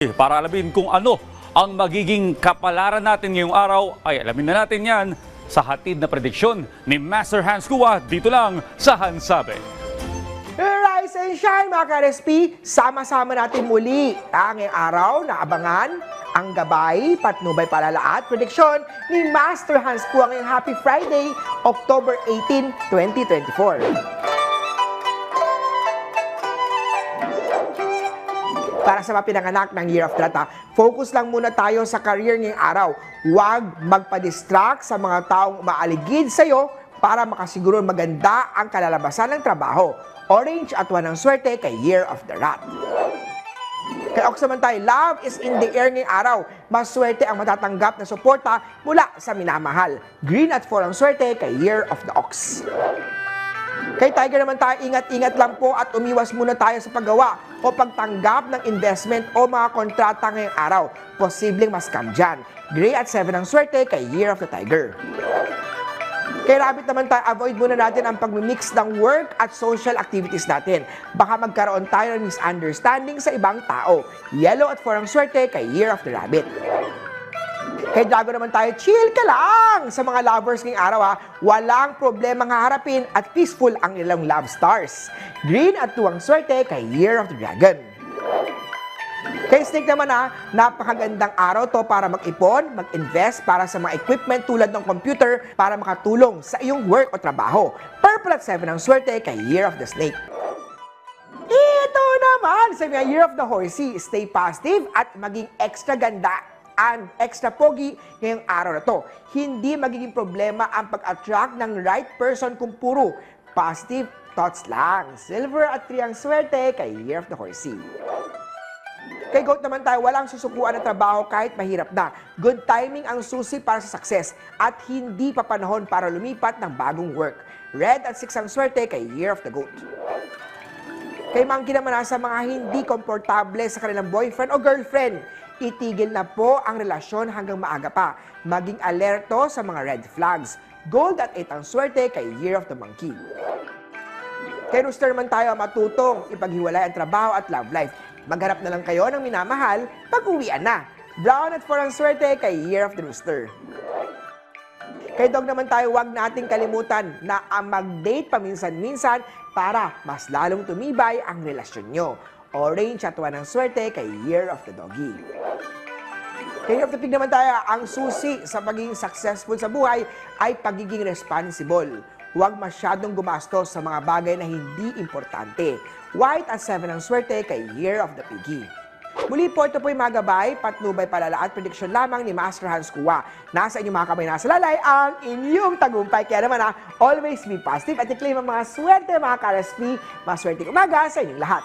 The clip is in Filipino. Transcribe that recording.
Para alamin kung ano ang magiging kapalaran natin ngayong araw, ay alamin na natin yan sa hatid na prediksyon ni Master Hans Kua dito lang sa Hansabe. Rise and shine mga ka-RSP! Sama-sama natin muli ang ngayong araw na abangan ang gabay, patnubay, palalaat, prediksyon ni Master Hans Kua ngayong Happy Friday, October 18, 2024. Para sa mga pinanganak ng Year of the Rat, focus lang muna tayo sa career ngayong araw. Huwag magpa-distract sa mga taong umaaligid sa iyo para makasiguro maganda ang kalalabasan ng trabaho. Orange at 1 ang swerte kay Year of the Rat. Kay Ox naman tayo, love is in the air ngayong araw. Mas swerte ang matatanggap na suporta mula sa minamahal. Green at 4 ang swerte kay Year of the Ox. Kay Tiger naman tayo, ingat-ingat lang po at umiwas muna tayo sa paggawa o pagtanggap ng investment o mga kontrata ngayong araw. Posibleng ma-scam dyan. Gray at 7 ang swerte kay Year of the Tiger. Kay Rabbit naman tayo, avoid muna natin ang pagmimix ng work at social activities natin. Baka magkaroon tayo ng misunderstanding sa ibang tao. Yellow at 4 ang swerte kay Year of the Rabbit. Kay Drago naman tayo, chill ka lang sa mga lovers ngayong araw ha. Walang problema nga harapin at peaceful ang ilang love stars. Green at 2 ang swerte kay Year of the Dragon. Kay Snake naman ha, napakagandang araw to para mag-ipon, mag-invest para sa mga equipment tulad ng computer para makatulong sa iyong work o trabaho. Purple at 7 ang swerte kay Year of the Snake. Ito naman sa mga Year of the Horsey, stay positive at maging extra ganda and extra pogi ngayong araw na to. Hindi magiging problema ang pag-attract ng right person kung puro positive thoughts lang. Silver at 3 ang swerte kay Year of the Horsey. Kay Goat naman tayo, walang susukuan ng trabaho kahit mahirap na. Good timing ang susi para sa success at hindi pa panahon para lumipat ng bagong work. Red at 6 ang swerte kay Year of the Goat. Kay Monkey naman sa mga hindi komportable sa kanilang boyfriend o girlfriend, itigil na po ang relasyon hanggang maaga pa. Maging alerto sa mga red flags. Gold at 8 ang swerte kay Year of the Monkey. Kay Rooster naman tayo, matutong ipaghiwalay ang trabaho at love life. Maghanap na lang kayo ng minamahal pag uwian na. Brown at 4 ang swerte kay Year of the Rooster. Kay Dog naman tayo, huwag nating kalimutan na ang mag-date paminsan-minsan para mas lalong tumibay ang relasyon nyo. Orange at 1 ang swerte kay Year of the Doggy. Kay Year of the Pig naman tayo, ang susi sa pagiging successful sa buhay ay pagiging responsible. Huwag masyadong gumastos sa mga bagay na hindi importante. White at 7 ang swerte kay Year of the Piggy. Muli po, ito po yung mga gabay, patnubay, palalaat, prediksyon lamang ni Master Hans Kua. Nasa inyong mga kamay, nasa lalay, ang inyong tagumpay. Kaya naman always be positive at i-claim ang mga swerte, mga ka-RSP, mga swerte umaga sa inyong lahat.